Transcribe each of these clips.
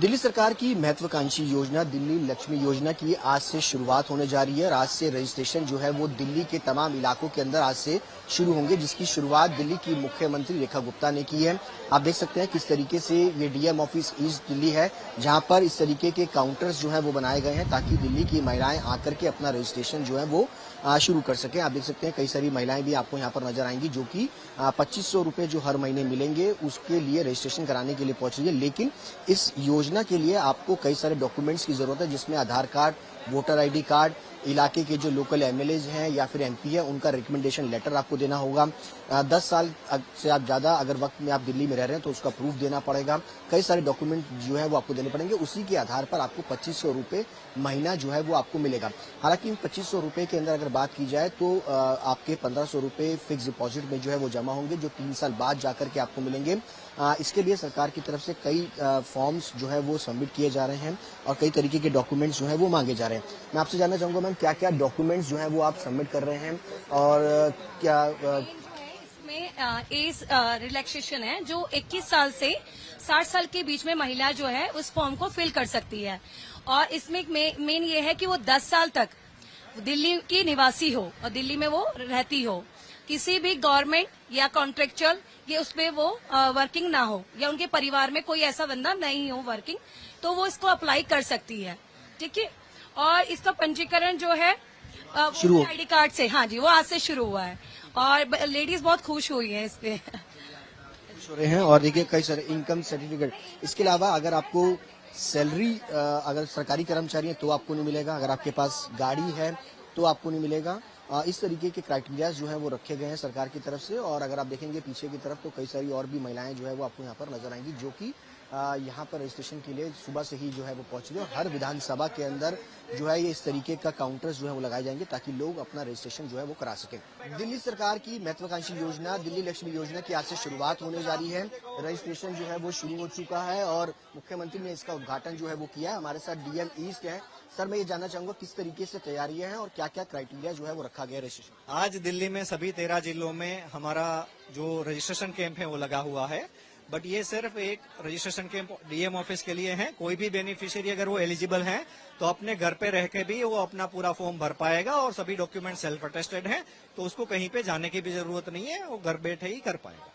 दिल्ली सरकार की महत्वाकांक्षी योजना दिल्ली लक्ष्मी योजना की आज से शुरुआत होने जा रही है और आज से रजिस्ट्रेशन जो है वो दिल्ली के तमाम इलाकों के अंदर आज से शुरू होंगे, जिसकी शुरुआत दिल्ली की मुख्यमंत्री रेखा गुप्ता ने की है। आप देख सकते हैं किस तरीके से ये डीएम ऑफिस ईस्ट दिल्ली है, जहां पर इस तरीके के काउंटर्स जो है वो बनाए गए हैं ताकि दिल्ली की महिलाएं आकर के अपना रजिस्ट्रेशन जो है वो शुरू कर सकें। आप देख सकते हैं कई सारी महिलाएं भी आपको यहाँ पर नजर आएंगी जो कि 2500 रुपए जो हर महीने मिलेंगे उसके लिए रजिस्ट्रेशन कराने के लिए पहुंच रही है। लेकिन इस योजना के लिए आपको कई सारे डॉक्यूमेंट्स की जरूरत है, जिसमें आधार कार्ड, वोटर आईडी कार्ड, इलाके के जो लोकल एमएलएज हैं या फिर एमपी है उनका रिकमेंडेशन लेटर आपको देना होगा। 10 साल से आप ज्यादा अगर वक्त में आप दिल्ली में रह रहे हैं तो उसका प्रूफ देना पड़ेगा। कई सारे डॉक्यूमेंट जो है वो आपको देने पड़ेंगे। उसी के आधार पर आपको 2500 रुपए महीना जो है वो आपको मिलेगा। हालांकि इन 2500 रुपए के अंदर अगर बात की जाए तो आपके 1500 रुपए फिक्स डिपॉजिट में जो है वो जमा होंगे, जो 3 साल बाद जाकर के आपको मिलेंगे। इसके लिए सरकार की तरफ से कई फॉर्म्स जो है वो सबमिट किए जा रहे हैं और कई तरीके के डॉक्यूमेंट्स जो है वो मांगे जा रहे हैं। मैं आपसे जानना चाहूंगा मैम, क्या क्या डॉक्यूमेंट्स जो है वो आप सबमिट कर रहे हैं और क्या इसमें एज रिलैक्सेशन है जो 21 साल से 60 साल के बीच में महिला जो है उस फॉर्म को फिल कर सकती है। और इसमें मेन ये है कि वो 10 साल तक दिल्ली की निवासी हो और दिल्ली में वो रहती हो, किसी भी गवर्नमेंट या कॉन्ट्रेक्चुअल ये उसमें वो वर्किंग ना हो या उनके परिवार में कोई ऐसा बंदा नहीं हो वर्किंग, तो वो इसको अप्लाई कर सकती है। ठीक है। और इसका पंजीकरण जो है शुरू आईडी कार्ड से, हाँ जी, वो आज से शुरू हुआ है और लेडीज बहुत खुश हुई है इस पे। हो रहे हैं। और देखिए कई सारे इनकम सर्टिफिकेट, इसके अलावा अगर आपको सैलरी अगर सरकारी कर्मचारी है तो आपको नहीं मिलेगा, अगर आपके पास गाड़ी है तो आपको नहीं मिलेगा। इस तरीके के क्राइटेरिया जो है वो रखे गए हैं सरकार की तरफ से। और अगर आप देखेंगे पीछे की तरफ तो कई सारी और भी महिलाएं जो है वो आपको यहाँ पर नजर आएंगी जो कि यहाँ पर रजिस्ट्रेशन के लिए सुबह से ही जो है वो पहुंच रही है। और हर विधानसभा के अंदर जो है ये इस तरीके का काउंटर्स जो है वो लगाए जाएंगे ताकि लोग अपना रजिस्ट्रेशन जो है वो करा सकें। दिल्ली सरकार की महत्वाकांक्षी योजना दिल्ली लक्ष्मी योजना की आज से शुरुआत होने जा रही है। रजिस्ट्रेशन जो है वो शुरू हो चुका है और मुख्यमंत्री ने इसका उद्घाटन जो है वो किया है। हमारे साथ डीएम ईस्ट है। सर, मैं ये जानना चाहूंगा किस तरीके से तैयारियां हैं और क्या क्या क्राइटेरिया जो है वो रखा गया है रजिस्ट्रेशन। आज दिल्ली में सभी 13 जिलों में हमारा जो रजिस्ट्रेशन कैंप है वो लगा हुआ है। बट ये सिर्फ एक रजिस्ट्रेशन कैंप डीएम ऑफिस के लिए है। कोई भी बेनिफिशियरी अगर वो एलिजिबल है तो अपने घर पे रह के भी वो अपना पूरा फॉर्म भर पाएगा और सभी डॉक्यूमेंट सेल्फ अटेस्टेड है, तो उसको कहीं पे जाने की भी जरूरत नहीं है, वो घर बैठे ही कर पाएगा।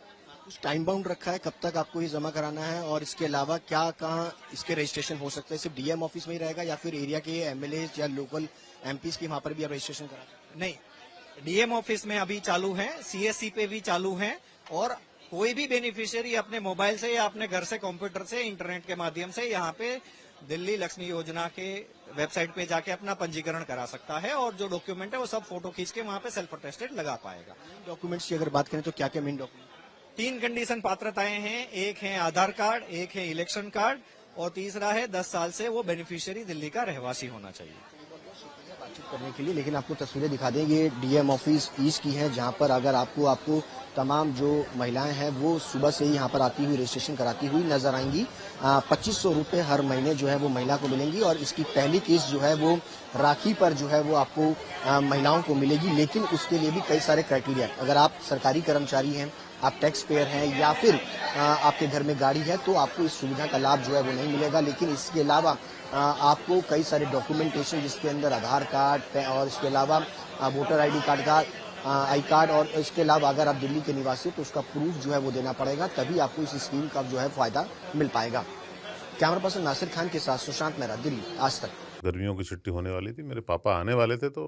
कुछ टाइम बाउंड रखा है कब तक आपको ये जमा कराना है और इसके अलावा क्या कहाँ इसके रजिस्ट्रेशन हो सकते हैं? सिर्फ डीएम ऑफिस में ही रहेगा या फिर एरिया के एमएलए या लोकल एमपीज की वहां पर भी आप रजिस्ट्रेशन करा? नहीं, डीएम ऑफिस में अभी चालू है, सीएससी पे भी चालू है और कोई भी बेनिफिशियरी अपने मोबाइल से या अपने घर से कंप्यूटर से इंटरनेट के माध्यम से यहाँ पे दिल्ली लक्ष्मी योजना के वेबसाइट पे जाके अपना पंजीकरण करा सकता है और जो डॉक्यूमेंट है वो सब फोटो खींच के वहाँ पे सेल्फ अटेस्टेड लगा पाएगा। डॉक्यूमेंट्स की अगर बात करें तो क्या क्या मेन डॉक्यूमेंट? 3 कंडीशन पात्रताएं हैं, एक है आधार कार्ड, एक है इलेक्शन कार्ड और तीसरा है 10 साल से वो बेनिफिशियरी दिल्ली का रहवासी होना चाहिए। बातचीत करने के लिए, लेकिन आपको तस्वीरें दिखा दें, ये डीएम ऑफिस ईस्ट की है जहां पर अगर आपको तमाम जो महिलाएं हैं वो सुबह से ही यहाँ पर आती हुई रजिस्ट्रेशन कराती हुई नजर आएंगी। 2500 रुपए हर महीने जो है वो महिला को मिलेंगी और इसकी पहली किस्त जो है वो राखी पर जो है वो आपको महिलाओं को मिलेगी। लेकिन उसके लिए भी कई सारे क्राइटेरिया, अगर आप सरकारी कर्मचारी हैं, आप टैक्स पेयर हैं या फिर आपके घर में गाड़ी है तो आपको इस सुविधा का लाभ जो है वो नहीं मिलेगा। लेकिन इसके अलावा आपको कई सारे डॉक्यूमेंटेशन जिसके अंदर आधार कार्ड और इसके अलावा वोटर आईडी कार्ड का आई कार्ड और इसके अलावा अगर आप दिल्ली के निवासी तो उसका प्रूफ जो है वो देना पड़ेगा, तभी आपको इस स्कीम का जो है फायदा मिल पाएगा। कैमरा पर्सन नासिर खान के साथ सुशांत मेहरा, दिल्ली, आज तक। गर्मियों की छुट्टी होने वाली थी, मेरे पापा आने वाले थे तो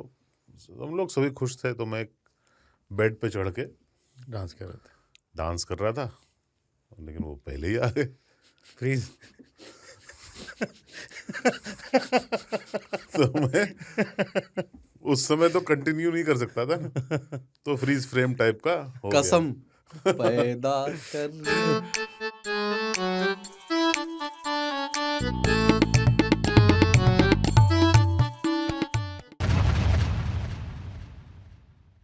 हम लोग सभी खुश थे। तो मैं एक बेड पे चढ़ के डांस कर रहा था, लेकिन वो पहले ही आ गए। फ्रीज तो मैं उस समय तो कंटिन्यू नहीं कर सकता था ना, तो फ्रीज फ्रेम टाइप का हो कसम गया। पैदा कर